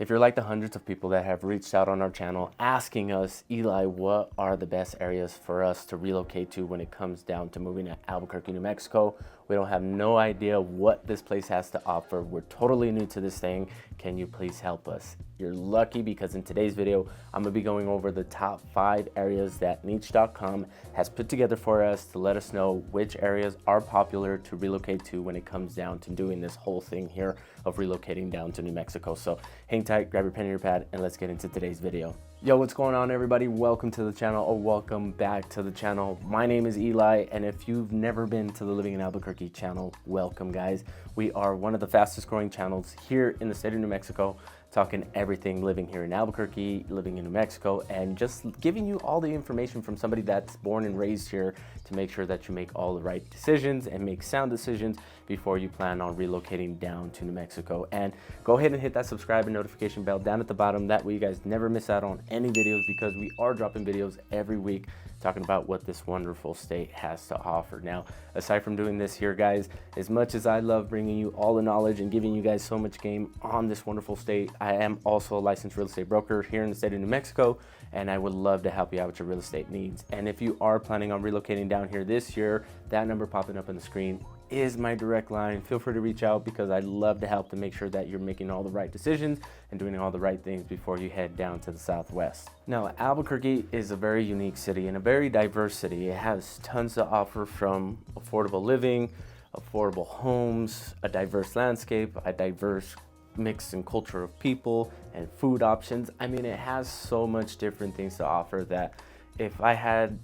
If you're like the hundreds of people that have reached out on our channel asking us, Eli, what are the best areas for us to relocate to when it comes down to moving to Albuquerque, New Mexico? We don't have no idea what this place has to offer. We're totally new to this thing. Can you please help us? You're lucky because in today's video, I'm gonna be going over the top 5 areas that niche.com has put together for us to let us know which areas are popular to relocate to when it comes down to doing this whole thing here of relocating down to New Mexico. So hang tight, grab your pen and your pad, and let's get into today's video. Yo, what's going on, everybody? Welcome to the channel, or welcome back to the channel. My name is Eli, and if you've never been to the Living in Albuquerque channel, welcome, guys. We are one of the fastest growing channels here in the state of New Mexico, talking everything living here in Albuquerque, living in New Mexico, and just giving you all the information from somebody that's born and raised here to make sure that you make all the right decisions and make sound decisions before you plan on relocating down to New Mexico. And go ahead and hit that subscribe and notification bell down at the bottom. That way you guys never miss out on any videos, because we are dropping videos every week talking about what this wonderful state has to offer. Now, aside from doing this here, guys, as much as I love bringing you all the knowledge and giving you guys so much game on this wonderful state, I am also a licensed real estate broker here in the state of New Mexico, and I would love to help you out with your real estate needs. And if you are planning on relocating down here this year, that number popping up on the screen is my direct line. Feel free to reach out, because I'd love to help to make sure that you're making all the right decisions and doing all the right things before you head down to the Southwest. Now, Albuquerque is a very unique city and a very diverse city. It has tons to offer, from affordable living, affordable homes, a diverse landscape, a diverse mix and culture of people, and food options. I mean, it has so much different things to offer that if I had,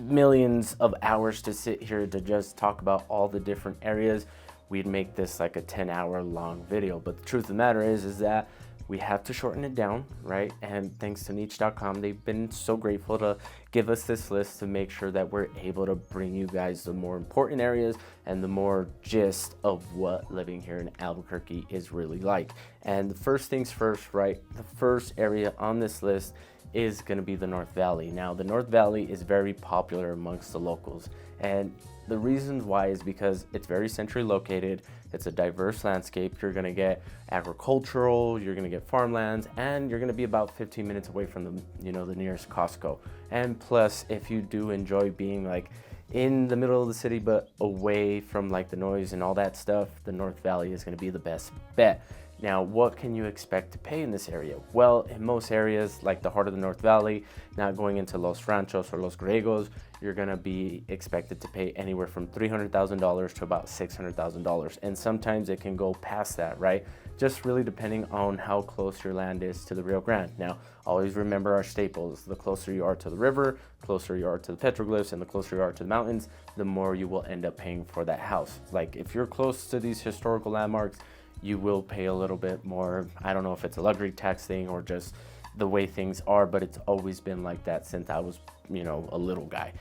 millions of hours to sit here to just talk about all the different areas, we'd make this like a 10-hour long video. But the truth of the matter is that we have to shorten it down, right? And thanks to niche.com, they've been so grateful to give us this list to make sure that we're able to bring you guys the more important areas and the more gist of what living here in Albuquerque is really like. And the first things first, right? The first area on this list is going to be the North Valley. Now, the North Valley is very popular amongst the locals, and the reasons why is because it's very centrally located. It's a diverse landscape. You're going to get agricultural, you're going to get farmlands, and you're going to be about 15 minutes away from the nearest Costco. And plus, if you do enjoy being like in the middle of the city but away from like the noise and all that stuff, the North Valley is going to be the best bet. Now, what can you expect to pay in this area? Well, in most areas, like the heart of the North Valley, not going into Los Ranchos or Los Griegos, you're gonna be expected to pay anywhere from $300,000 to about $600,000. And sometimes it can go past that, right? Just really depending on how close your land is to the Rio Grande. Now, always remember our staples. The closer you are to the river, closer you are to the petroglyphs, and the closer you are to the mountains, the more you will end up paying for that house. Like if you're close to these historical landmarks, you will pay a little bit more. I don't know if it's a luxury tax thing or just the way things are, but it's always been like that since I was, a little guy.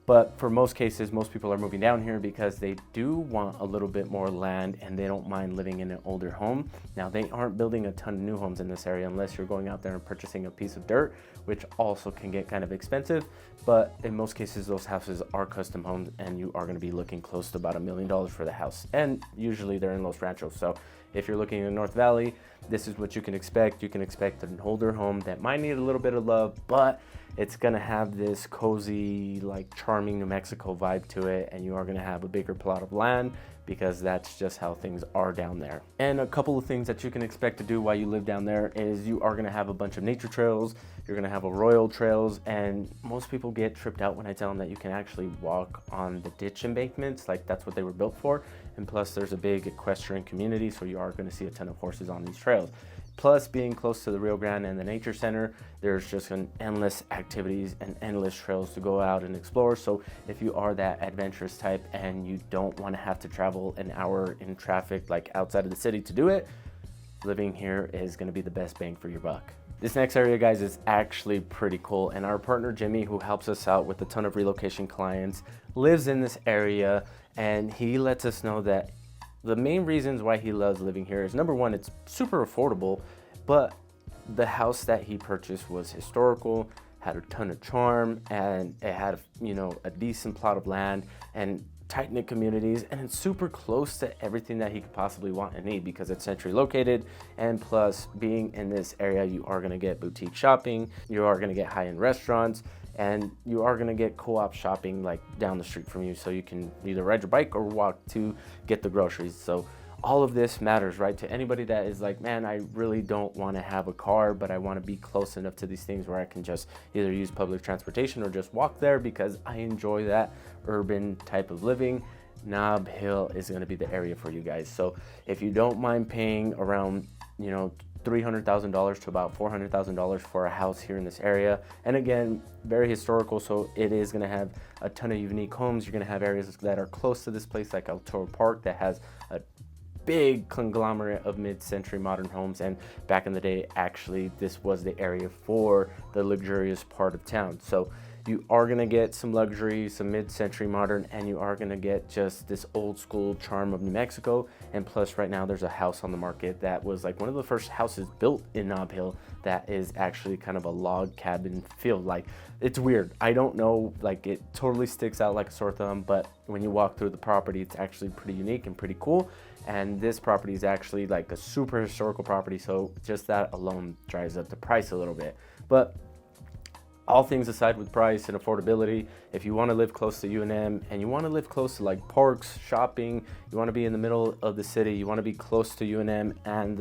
But for most cases, most people are moving down here because they do want a little bit more land and they don't mind living in an older home. Now, they aren't building a ton of new homes in this area unless you're going out there and purchasing a piece of dirt, which also can get kind of expensive. But in most cases, those houses are custom homes, and you are going to be looking close to about $1 million for the house. And usually they're in Los Ranchos. So if you're looking in the North Valley, this is what you can expect. You can expect an older home that might need a little bit of love, but it's gonna have this cozy, like charming New Mexico vibe to it, and you are gonna have a bigger plot of land because that's just how things are down there. And a couple of things that you can expect to do while you live down there is you are gonna have a bunch of nature trails, you're gonna have arroyo trails, and most people get tripped out when I tell them that you can actually walk on the ditch embankments, like that's what they were built for. And plus there's a big equestrian community, so you are gonna see a ton of horses on these trails. Plus, being close to the Rio Grande and the nature center, there's just an endless activities and endless trails to go out and explore. So if you are that adventurous type and you don't want to have to travel an hour in traffic like outside of the city to do it, living here is going to be the best bang for your buck. This next area, guys, is actually pretty cool, and our partner Jimmy, who helps us out with a ton of relocation clients, lives in this area, and he lets us know that the main reasons why he loves living here is, number one, it's super affordable, but the house that he purchased was historical, had a ton of charm, and it had, a decent plot of land. And tight-knit communities, and it's super close to everything that he could possibly want and need because it's centrally located. And plus, being in this area, you are going to get boutique shopping, you are going to get high-end restaurants, and you are going to get co-op shopping like down the street from you, so you can either ride your bike or walk to get the groceries. So all of this matters, right? To anybody that is like, man, I really don't want to have a car, but I want to be close enough to these things where I can just either use public transportation or just walk there because I enjoy that urban type of living. Nob Hill is going to be the area for you guys. So if you don't mind paying around, $300,000 to about $400,000 for a house here in this area, and again, very historical, so it is going to have a ton of unique homes. You're going to have areas that are close to this place, like Albuquerque Park, that has a big conglomerate of mid-century modern homes. And back in the day, actually, this was the area for the luxurious part of town. So you are going to get some luxury, some mid-century modern, and you are going to get just this old school charm of New Mexico. And plus, right now there's a house on the market that was like one of the first houses built in Nob Hill that is actually kind of a log cabin feel. Like, it's weird, I don't know, like it totally sticks out like a sore thumb, but when you walk through the property, it's actually pretty unique and pretty cool. And this property is actually like a super historical property, so just that alone drives up the price a little bit. But all things aside with price and affordability, if you want to live close to UNM and you want to live close to like parks, shopping, you want to be in the middle of the city, you want to be close to UNM and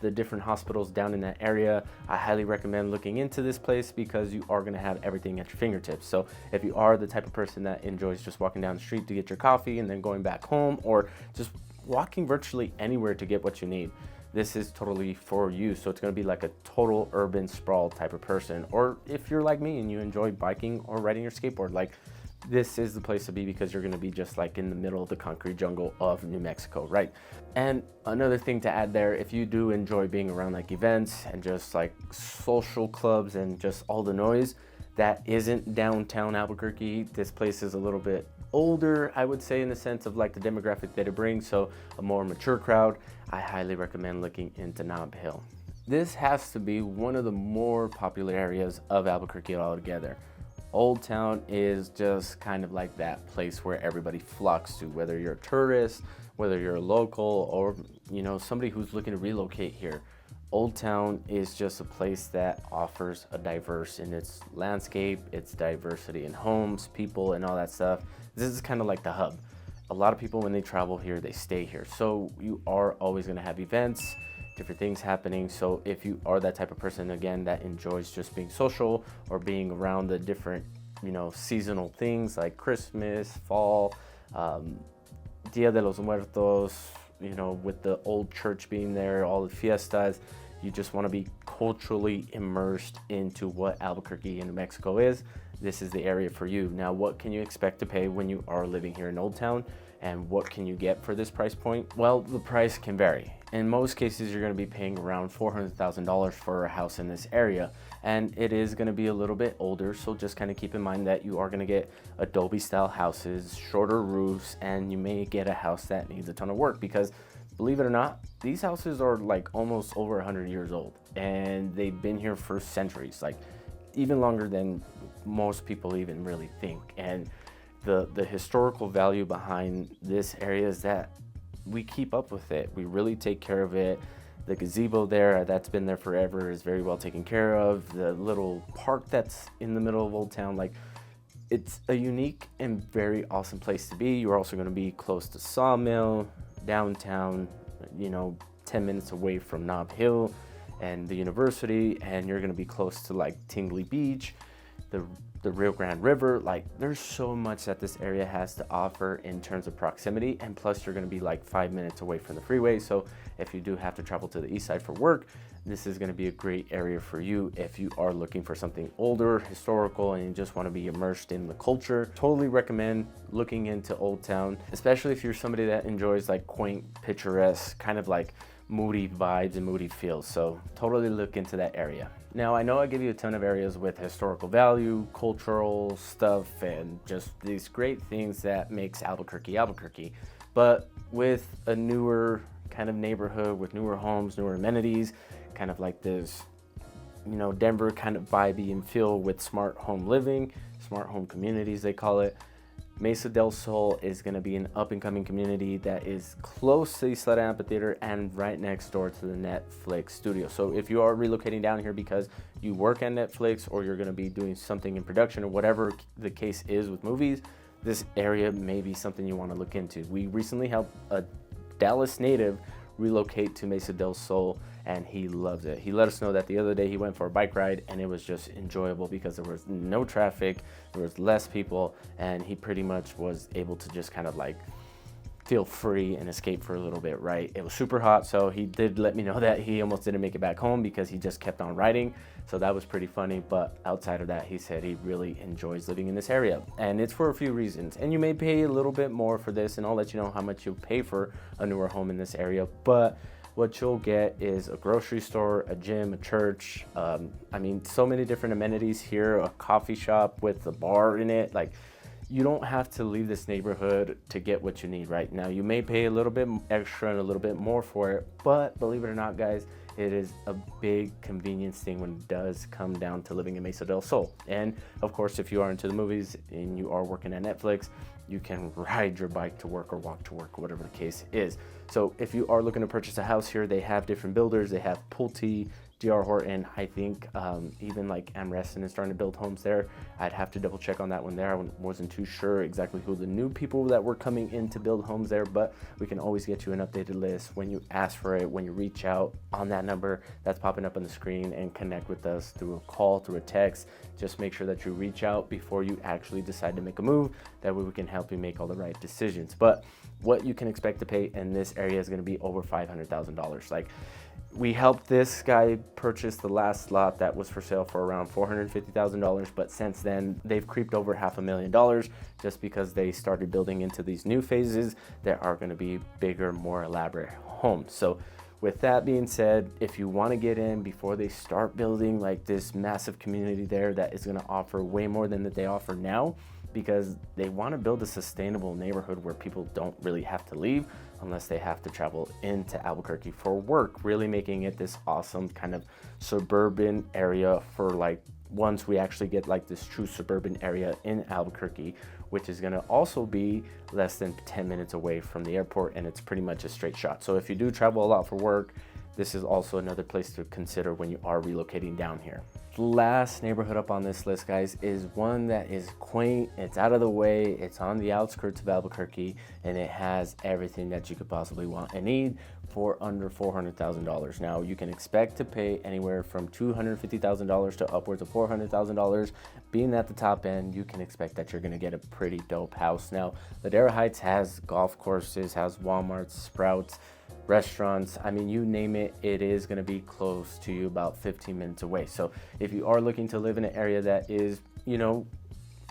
the different hospitals down in that area, I highly recommend looking into this place because you are going to have everything at your fingertips. So if you are the type of person that enjoys just walking down the street to get your coffee and then going back home, or just walking virtually anywhere to get what you need, this is totally for you. So it's going to be like a total urban sprawl type of person. Or if you're like me and you enjoy biking or riding your skateboard, like this is the place to be because you're going to be just like in the middle of the concrete jungle of New Mexico, right? And another thing to add there, if you do enjoy being around like events and just like social clubs and just all the noise, that isn't downtown Albuquerque. This place is a little bit older, I would say, in the sense of like the demographic that it brings, so a more mature crowd. I highly recommend looking into Nob Hill. This has to be one of the more popular areas of Albuquerque altogether. Oldtown is just kind of like that place where everybody flocks to, whether you're a tourist, whether you're a local, or somebody who's looking to relocate here. Oldtown is just a place that offers a diverse in its landscape, its diversity in homes, people, and all that stuff. This is kind of like the hub. A lot of people, when they travel here, they stay here. So you are always going to have events, different things happening. So if you are that type of person, again, that enjoys just being social or being around the different, seasonal things like Christmas, fall, Dia de los Muertos, with the old church being there, all the fiestas, you just want to be culturally immersed into what Albuquerque and New Mexico is. This is the area for you. Now, what can you expect to pay when you are living here in Oldtown? And what can you get for this price point? Well, the price can vary. In most cases, you're going to be paying around $400,000 for a house in this area. And it is going to be a little bit older, so just kind of keep in mind that you are going to get Adobe style houses, shorter roofs, and you may get a house that needs a ton of work because, believe it or not, these houses are like almost over 100 years old and they've been here for centuries, like even longer than most people even really think. And the historical value behind this area is that we keep up with it. We really take care of it. The gazebo there, that's been there forever, is very well taken care of. The little park that's in the middle of Oldtown, like, it's a unique and very awesome place to be. You're also going to be close to Sawmill, downtown, 10 minutes away from Nob Hill and the university, and you're going to be close to like Tingley Beach, the Rio Grande River. Like, there's so much that this area has to offer in terms of proximity, and plus you're going to be like 5 minutes away from the freeway. So if you do have to travel to the east side for work, this is going to be a great area for you if you are looking for something older, historical, and you just want to be immersed in the culture. Totally recommend looking into Oldtown, especially if you're somebody that enjoys like quaint, picturesque, kind of like moody vibes and moody feels. So totally look into that area. Now, I know I give you a ton of areas with historical value, cultural stuff, and just these great things that makes Albuquerque Albuquerque, but with a newer kind of neighborhood with newer homes, newer amenities, kind of like this, Denver kind of vibey and feel with smart home living, smart home communities, they call it. Mesa Del Soul is going to be an up-and-coming community that is close to the Sled Amphitheater and right next door to the Netflix studio. So if you are relocating down here because you work at Netflix or you're going to be doing something in production or whatever the case is with movies, this area may be something you want to look into. We recently helped a Dallas native relocate to Mesa Del Soul, and he loves it. He let us know that the other day he went for a bike ride and it was just enjoyable because there was no traffic, there was less people, and he pretty much was able to just kind of like feel free and escape for a little bit, right? It was super hot, so he did let me know that he almost didn't make it back home because he just kept on riding. So that was pretty funny, but outside of that, he said he really enjoys living in this area. And it's for a few reasons. And you may pay a little bit more for this, and I'll let you know how much you'll pay for a newer home in this area. But what you'll get is a grocery store, a gym, a church. I mean, so many different amenities here, a coffee shop with a bar in it. Like, you don't have to leave this neighborhood to get what you need right now. You may pay a little bit extra and a little bit more for it, but believe it or not, guys, it is a big convenience thing when it does come down to living in Mesa Del Sol. And of course, if you are into the movies and you are working at Netflix, you can ride your bike to work or walk to work, whatever the case is. So if you are looking to purchase a house here, they have different builders. They have Pulte, D.R. Horton, I think even like Amreston is starting to build homes there. I'd have to double check on that one there. I wasn't too sure exactly who the new people that were coming in to build homes there, but we can always get you an updated list when you ask for it, when you reach out on that number that's popping up on the screen, and connect with us through a call, through a text. Just make sure that you reach out before you actually decide to make a move. That way we can help you make all the right decisions. But what you can expect to pay in this area is going to be over $500,000. Like, we helped this guy purchase the last lot that was for sale for around $450,000, but since then they've creeped over $500,000 just because they started building into these new phases that are going to be bigger, more elaborate homes. So with that being said, if you want to get in before they start building like this massive community there that is going to offer way more than that they offer now, because they want to build a sustainable neighborhood where people don't really have to leave unless they have to travel into Albuquerque for work, really making it this awesome kind of suburban area for like once we actually get like this true suburban area in Albuquerque, which is going to also be less than 10 minutes away from the airport, and it's pretty much a straight shot. So if you do travel a lot for work, this is also another place to consider when you are relocating down here. The last neighborhood up on this list, guys, is one that is quaint, it's out of the way, it's on the outskirts of Albuquerque, and it has everything that you could possibly want and need for under $400,000. Now, you can expect to pay anywhere from $250,000 to upwards of $400,000. Being at the top end, you can expect that you're gonna get a pretty dope house. Now, Lera Heights has golf courses, has Walmarts, Sprouts, restaurants. I mean, you name it, it is going to be close to you, about 15 minutes away. So if you are looking to live in an area that is, you know,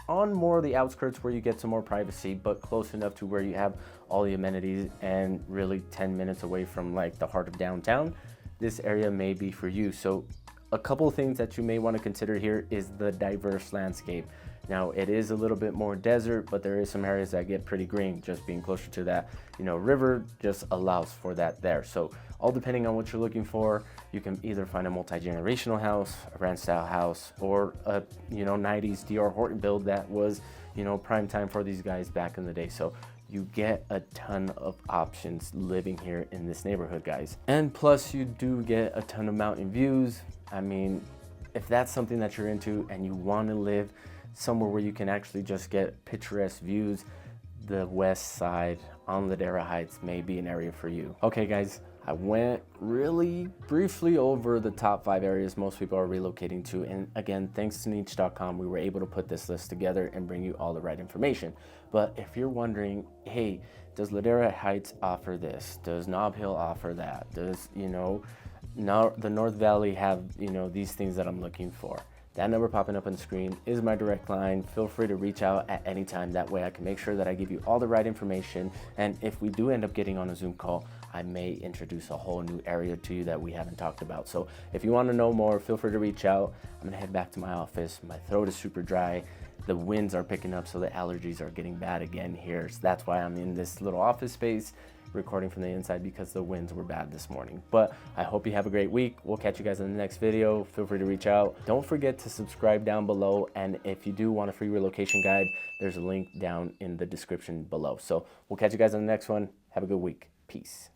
on more the outskirts where you get some more privacy, but close enough to where you have all the amenities and really 10 minutes away from like the heart of downtown, this area may be for you. So a couple of things that you may want to consider here is the diverse landscape. Now, it is a little bit more desert, but there is some areas that get pretty green. Just being closer to that, you know, river just allows for that there. So all depending on what you're looking for, you can either find a multi-generational house, a ranch style house, or a, you know, 90s D.R. Horton build that was, you know, prime time for these guys back in the day. So you get a ton of options living here in this neighborhood, guys. And plus you do get a ton of mountain views. I mean, if that's something that you're into and you want to live somewhere where you can actually just get picturesque views, the west side on Lera Heights may be an area for you. Okay, guys, I went really briefly over the top 5 areas most people are relocating to, and again, thanks to niche.com, we were able to put this list together and bring you all the right information. But if you're wondering, hey, does Lera Heights offer this? Does Nob Hill offer that? Does, you know, the North Valley have, you know, these things that I'm looking for? That number popping up on the screen is my direct line. Feel free to reach out at any time. That way I can make sure that I give you all the right information. And if we do end up getting on a Zoom call, I may introduce a whole new area to you that we haven't talked about. So if you want to know more, feel free to reach out. I'm gonna head back to my office. My throat is super dry. The winds are picking up, so the allergies are getting bad again here. So that's why I'm in this little office space. recording from the inside because the winds were bad this morning. But I hope you have a great week. We'll catch you guys in the next video. Feel free to reach out. Don't forget to subscribe down below. And if you do want a free relocation guide, there's a link down in the description below. So we'll catch you guys in the next one. Have a good week. Peace.